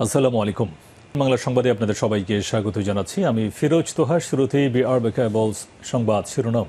আসসালামু আলাইকুম। বাংলা সংবাদে আপনাদের সবাইকে স্বাগত জানাচ্ছি। আমি ফিরোজ তোহা। শুরুতেই বিআরব কেবলস সংবাদ শিরোনাম।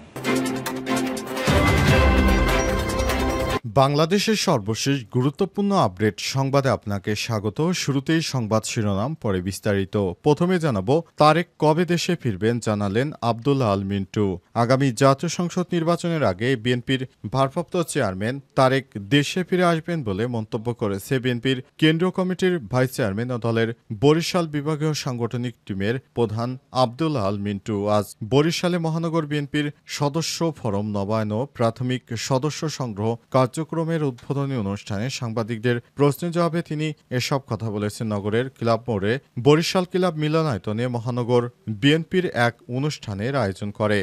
বাংলাদেশের সর্বশেষ গুরুত্বপূর্ণ আপডেট সংবাদে আপনাকে স্বাগত। শুরুতেই সংবাদ শিরোনাম, পরে বিস্তারিত। প্রথমে জানাবো, তারেক কবে দেশে ফিরবেন জানালেন আব্দুল্লাহ আল মিন্টু। আগামী জাতীয় সংসদ নির্বাচনের আগে বিএনপির ভারপ্রাপ্ত চেয়ারম্যান তারেক দেশে ফিরে আসবেন বলে মন্তব্য করেছে বিএনপির কেন্দ্রীয় কমিটির ভাইস চেয়ারম্যান ও দলের বরিশাল বিভাগীয় সাংগঠনিক টিমের প্রধান আব্দুল্লাহ আল মিন্টু আজ বরিশালে মহানগর বিএনপির সদস্য ফরম নবায়ন ও প্রাথমিক সদস্য সংগ্রহ কার্যক্রমের উদ্বোধনী অনুষ্ঠানে সাংবাদিকদের প্রশ্নের জবাবে তিনি এসব কথা বলেছেন। নগরের ক্লাব মোড়ে বরিশাল ক্লাব মিলনায়তনে মহানগর বিএনপির এক অনুষ্ঠানের আয়োজন করে।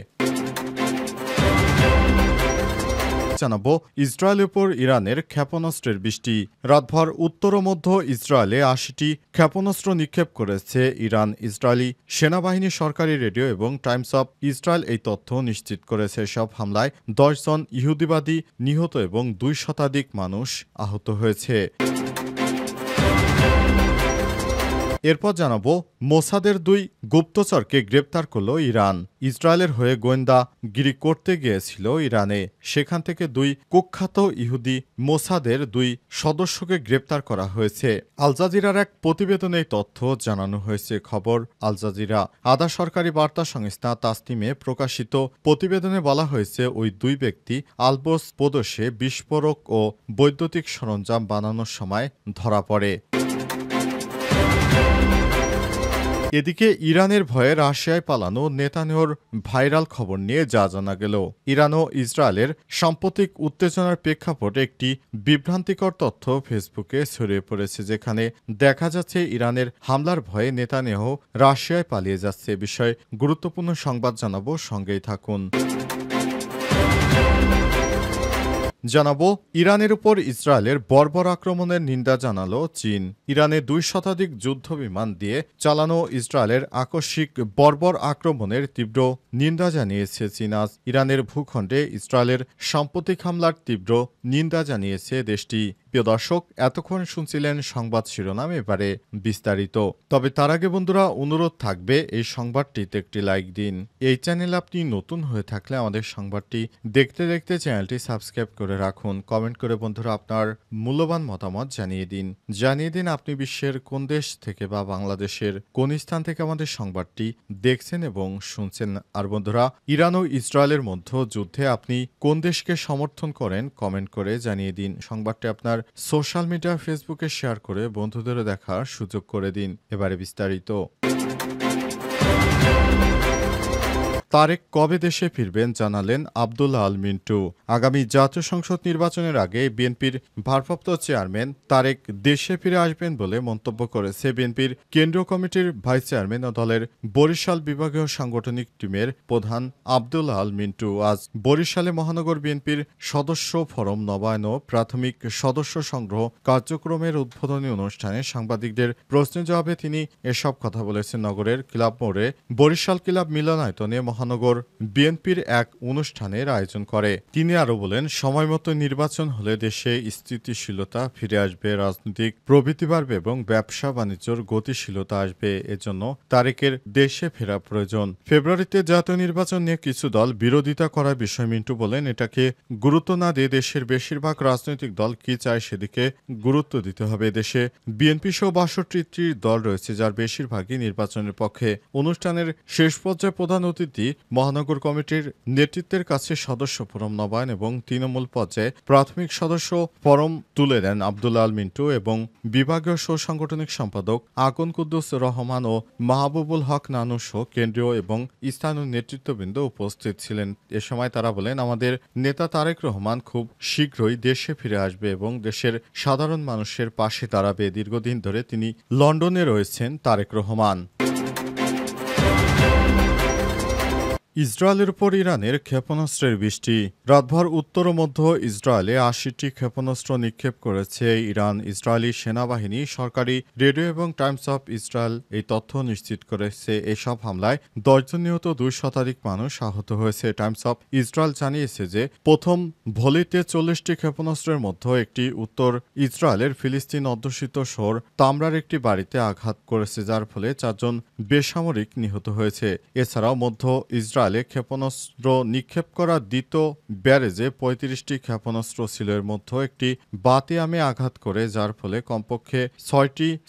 জানাবো, ইসরায়েলের উপর ইরানের ক্ষেপণাস্ত্রের বৃষ্টি। রাতভর উত্তর ও মধ্য ইসরায়েলে ৮০টি ক্ষেপণাস্ত্র নিক্ষেপ করেছে ইরান। ইসরায়েলি সেনাবাহিনী, সরকারি রেডিও এবং টাইমস অব ইসরায়েল এই তথ্য নিশ্চিত করেছে। সব হামলায় ১০ জন ইহুদিবাদী নিহত এবং ২ শতাধিক মানুষ আহত হয়েছে। এরপর জানাবো, মোসাদের ২ গুপ্তচরকে গ্রেপ্তার করল ইরান। ইসরায়েলের হয়ে গোয়েন্দাগিরি করতে গিয়েছিল ইরানে। সেখান থেকে ২ কুখ্যাত ইহুদি মোসাদের ২ সদস্যকে গ্রেপ্তার করা হয়েছে। আল জাজিরার এক প্রতিবেদনে এই তথ্য জানানো হয়েছে। খবর আল জাজিরা। আধা সরকারি বার্তা সংস্থা তাসনিমে প্রকাশিত প্রতিবেদনে বলা হয়েছে, ওই ২ ব্যক্তি আলবোস প্রদেশে বিস্ফোরক ও বৈদ্যুতিক সরঞ্জাম বানানোর সময় ধরা পড়ে। এদিকে ইরানের ভয়ে রাশিয়ায় পালানো নেতানিয়াহুর ভাইরাল খবর নিয়ে যা জানা গেল। ইরান ও ইসরায়েলের সাম্প্রতিক উত্তেজনার প্রেক্ষাপটে একটি বিভ্রান্তিকর তথ্য ফেসবুকে ছড়িয়ে পড়েছে, যেখানে দেখা যাচ্ছে ইরানের হামলার ভয়ে নেতানিয়াহু রাশিয়ায় পালিয়ে যাচ্ছে। বিষয়ে গুরুত্বপূর্ণ সংবাদ জানাবো, সঙ্গেই থাকুন। জানাবো, ইরানের উপর ইসরায়েলের বর্বর আক্রমণের নিন্দা জানালো চীন। ইরানে ২ শতাধিক যুদ্ধ বিমান দিয়ে চালানো ইসরায়েলের আকস্মিক বর্বর আক্রমণের তীব্র নিন্দা জানিয়েছে চীন। আজ ইরানের ভূখণ্ডে ইসরায়েলের সাম্প্রতিক হামলার তীব্র নিন্দা জানিয়েছে দেশটি। প্রিয় দর্শক, এতক্ষণ শুনছিলেন সংবাদ শিরোনাম, এবারে বিস্তারিত। তবে তার আগে বন্ধুরা, অনুরোধ থাকবে এই সংবাদটিতে একটি লাইক দিন। এই চ্যানেলে আপনি নতুন হয়ে থাকলে আমাদের সংবাদটি দেখতে দেখতে চ্যানেলটি সাবস্ক্রাইব করে রাখুন। কমেন্ট করে বন্ধুরা আপনার মূল্যবান মতামত জানিয়ে দিন আপনি বিশ্বের কোন দেশ থেকে বা বাংলাদেশের কোন স্থান থেকে আমাদের সংবাদটি দেখছেন এবং শুনছেন। আর বন্ধুরা, ইরান ও ইসরায়েলের মধ্যে যুদ্ধে আপনি কোন দেশকে সমর্থন করেন কমেন্ট করে জানিয়ে দিন। সংবাদটি আপনার সোশ্যাল মিডিয়া ফেসবুকে শেয়ার করে বন্ধুদেরও দেখার সুযোগ করে দিন। এবারে বিস্তারিত। তারেক কবে দেশে ফিরবেন জানালেন আব্দুল্লাহ আল মিন্টু। আগামী জাতীয় সংসদ নির্বাচনের আগে বিএনপির ভারপ্রাপ্ত চেয়ারম্যান তারেক দেশে ফিরে আসবেন বলে মন্তব্য করেছে বিএনপির কেন্দ্রীয় কমিটির ভাইস চেয়ারম্যান ও দলের বরিশাল বিভাগীয় সাংগঠনিক টিমের প্রধান আব্দুল্লাহ আল মিন্টু। আজ বরিশালে মহানগর বিএনপির সদস্য ফরম নবায়ন ও প্রাথমিক সদস্য সংগ্রহ কার্যক্রমের উদ্বোধনী অনুষ্ঠানে সাংবাদিকদের প্রশ্নের জবাবে তিনি এসব কথা বলেছেন। নগরের ক্লাব মোড়ে বরিশাল ক্লাব মিলনায়তনে মহানগর বিএনপির এক অনুষ্ঠানের আয়োজন করে। তিনি আরো বলেন, সময়মতো নির্বাচন হলে দেশে স্থিতিশীলতা ফিরে আসবে, রাজনৈতিক প্রবৃদ্ধি বাড়বে এবং ব্যবসা বাণিজ্যর গতিশীলতা আসবে। এজন্য তারেকের দেশে ফেরা প্রয়োজন। ফেব্রুয়ারিতে জাতীয় নির্বাচন নিয়ে কিছু দল বিরোধিতা করার বিষয় মিন্টু বলেন, এটাকে গুরুত্ব না দিয়ে দেশের বেশিরভাগ রাজনৈতিক দল কি চায় সেদিকে গুরুত্ব দিতে হবে। দেশে বিএনপি সহ ৬২টি দল রয়েছে, যার বেশিরভাগই নির্বাচনের পক্ষে। অনুষ্ঠানের শেষ পর্যায়ে প্রধান অতিথি মহানগর কমিটির নেতৃত্বের কাছে সদস্য ফরম নবায়ন এবং তৃণমূল পর্যায়ে প্রাথমিক সদস্য ফরম তুলে দেন আব্দুল্লাহ আল মিন্টু এবং বিভাগীয় সাংগঠনিক সম্পাদক আকুন কুদ্দুস রহমান ও মাহবুবুল হক নানু সহ কেন্দ্রীয় এবং স্থানীয় নেতৃত্ববৃন্দ উপস্থিত ছিলেন। এ সময় তারা বলেন, আমাদের নেতা তারেক রহমান খুব শীঘ্রই দেশে ফিরে আসবে এবং দেশের সাধারণ মানুষের পাশে দাঁড়াবে। দীর্ঘদিন ধরে তিনি লন্ডনে রয়েছেন তারেক রহমান। ইসরায়েলের উপর ইরানের ক্ষেপণাস্ত্রের বৃষ্টি। রাতভর উত্তর ও মধ্য ইসরায়েলে ৮০টি ক্ষেপণাস্ত্র নিক্ষেপ করেছে ইরান। ইসরায়েলি সেনাবাহিনী, সরকারি রেডিও এবং টাইমস অফ ইসরায়েল এই তথ্য নিশ্চিত করেছে। এসব হামলায় ১০ জন নিহত, ২ শতাধিক মানুষ আহত হয়েছে। টাইমস অফ ইসরায়েল জানিয়েছে যে প্রথম ভলিতে ৪০টি ক্ষেপণাস্ত্রের মধ্যে একটি উত্তর ইসরায়েলের ফিলিস্তিন অধ্যুষিত শহর তামরার একটি বাড়িতে আঘাত করেছে, যার ফলে ৪ জন বেসামরিক নিহত হয়েছে। এছাড়াও মধ্য ইসরায়েলে ক্ষেপণাস্ত্র নিক্ষেপ করা দ্বিতীয় ব্যারেজে ৩৫টি ক্ষেপণাস্ত্র ছিল। এর মধ্যে একটি বাতিয়ামে আঘাত করে, যার ফলে কমপক্ষে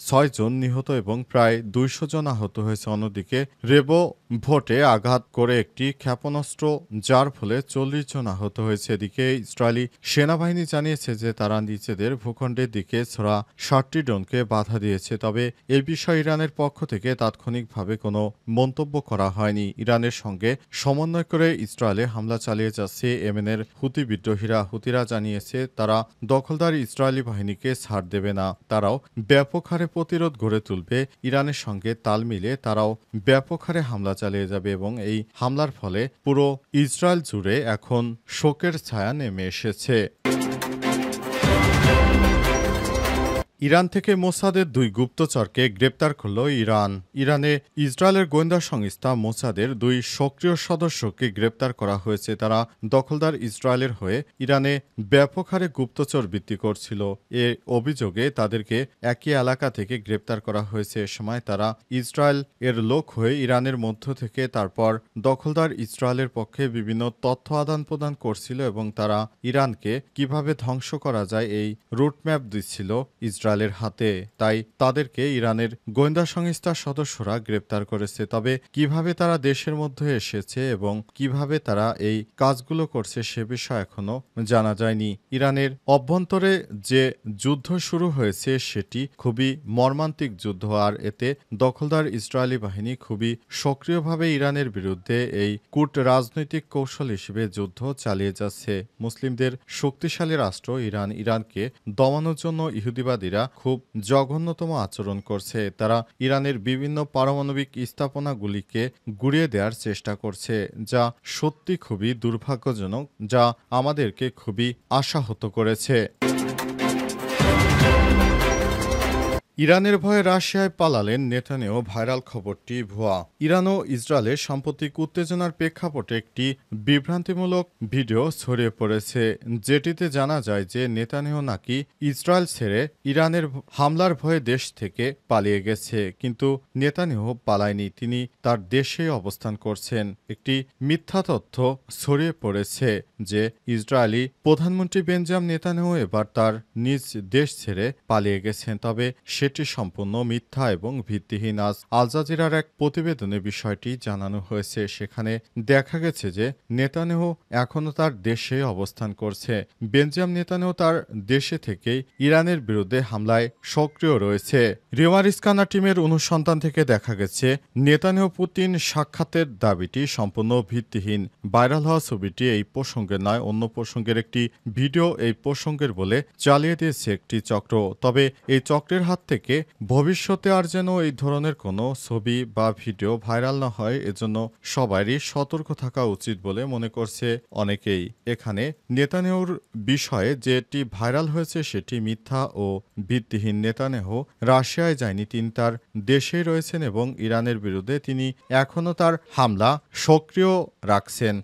৬ জন নিহত এবং প্রায় ২০০ জন আহত হয়েছে। অন্যদিকে রেবো ভোটে আঘাত করে একটি ক্ষেপণাস্ত্র, যার ফলে ৪০ জন আহত হয়েছে। এদিকে ইসরায়েলি সেনাবাহিনী জানিয়েছে যে তারা নিজেদের ভূখণ্ডের দিকে ছোড়া ৬০টি ড্রোনকে বাধা দিয়েছে। তবে এ বিষয়ে ইরানের পক্ষ থেকে তাৎক্ষণিকভাবে কোনো মন্তব্য করা হয়নি। ইরানের সঙ্গে সমন্বয় করে ইসরায়েলে হামলা চালিয়ে যাচ্ছে ইয়েমেনের হুতি বিদ্রোহীরা। হুতিরা জানিয়েছে তারা দখলদার ইসরায়েলি বাহিনীকে ছাড় দেবে না, তারাও ব্যাপক হারে প্রতিরোধ গড়ে তুলবে। ইরানের সঙ্গে তাল মিলে তারাও ব্যাপক হারে হামলা চালিয়ে যাবে এবং এই হামলার ফলে পুরো ইসরায়েল জুড়ে এখন শোকের ছায়া নেমে এসেছে। ইরান থেকে মোসাদের ২ গুপ্তচরকে গ্রেপ্তার করল ইরান। ইরানে ইসরায়েলের গোয়েন্দা সংস্থা মোসাদের ২ সক্রিয় সদস্যকে গ্রেপ্তার করা হয়েছে। তারা দখলদার ইসরায়েলের হয়ে ইরানে ব্যাপক হারে গুপ্তচর বৃত্তি করছিল। এ অভিযোগে তাদেরকে একই এলাকা থেকে গ্রেপ্তার করা হয়েছে। এ সময় তারা ইসরায়েল এর লোক হয়ে ইরানের মধ্য থেকে তারপর দখলদার ইসরায়েলের পক্ষে বিভিন্ন তথ্য আদান প্রদান করছিল এবং তারা ইরানকে কিভাবে ধ্বংস করা যায় এই রুটম্যাপ দিচ্ছিল ইসরায়েলের হাতে। তাই তাদেরকে ইরানের গোয়েন্দা সংস্থার সদস্যরা গ্রেপ্তার করেছে। তবে কিভাবে তারা দেশের মধ্যে এসেছে এবং কিভাবে তারা এই কাজগুলো করছে সে বিষয়ে এখনো জানা যায়নি। ইরানের অভ্যন্তরে যে যুদ্ধ শুরু হয়েছে সেটি খুবই মর্মান্তিক যুদ্ধ, আর এতে দখলদার ইসরায়েলি বাহিনী খুবই সক্রিয়ভাবে ইরানের বিরুদ্ধে এই কূট রাজনৈতিক কৌশল হিসেবে যুদ্ধ চালিয়ে যাচ্ছে। মুসলিমদের শক্তিশালী রাষ্ট্র ইরানকে দমানোর জন্য ইহুদিবাদীরা খুব জঘন্যতম আচরণ করছে। তারা ইরানের বিভিন্ন পারমাণবিক স্থাপনাগুলিকে গুঁড়িয়ে দেওয়ার চেষ্টা করছে, যা সত্যি খুবই দুর্ভাগ্যজনক, যা আমাদেরকে খুবই আশাহত করেছে। ইরানের ভয়ে রাশিয়ায় পালালেন নেতানিয়াহু, ভাইরাল খবরটি ভুয়া। ইরান ও ইসরায়েলের সাম্প্রতিক উত্তেজনার প্রেক্ষাপটে একটি বিভ্রান্তিমূলক ভিডিও ছড়িয়ে পড়েছে, যেটিতে জানা যায় যে নেতানিয়াহু নাকি ইসরায়েল ছেড়ে ইরানের হামলার ভয়ে দেশ থেকে পালিয়ে গেছে। কিন্তু নেতানিয়াহু পালায়নি, তিনি তার দেশেই অবস্থান করছেন। একটি মিথ্যা তথ্য ছড়িয়ে পড়েছে যে ইসরায়েলি প্রধানমন্ত্রী বেঞ্জামিন নেতানিয়াহু এবার তার নিজ দেশ ছেড়ে পালিয়ে গেছেন। তবে সেটি সম্পূর্ণ মিথ্যা এবং ভিত্তিহীন। আজ আল জাজিরার এক প্রতিবেদনে বিষয়টি জানানো হয়েছে। সেখানে দেখা গেছে যে নেতানিয়াহু এখনও তার দেশে অবস্থান করছে। বেঞ্জামিন নেতানিয়াহু তার দেশে থেকেই ইরানের বিরুদ্ধে হামলায় সক্রিয় রয়েছে। রিমার স্কানা টিমের অনুসন্ধান থেকে দেখা গেছে নেতানিয়াহু পুতিন সাক্ষাতের দাবিটি সম্পূর্ণ ভিত্তিহীন। ভাইরাল হওয়া ছবিটি এই প্রসঙ্গের নয়, অন্য প্রসঙ্গের একটি ভিডিও এই প্রসঙ্গের বলে চালিয়ে দিয়েছে একটি চক্র। তবে এই চক্রের হাত থেকে ভবিষ্যতে আর যেন এই ধরনের কোনো ছবি বা ভিডিও ভাইরাল না হয়, এজন্য সবারই সতর্ক থাকা উচিত বলে মনে করছে অনেকেই। এখানে নেতানিয়াহুর বিষয়ে যেটি ভাইরাল হয়েছে সেটি মিথ্যা ও ভিত্তিহীন। নেতানিয়াহু রাশিয়ায় যায়নি, তিনি তার দেশেই রয়েছেন এবং ইরানের বিরুদ্ধে তিনি এখনও তার হামলা সক্রিয় রাখছেন।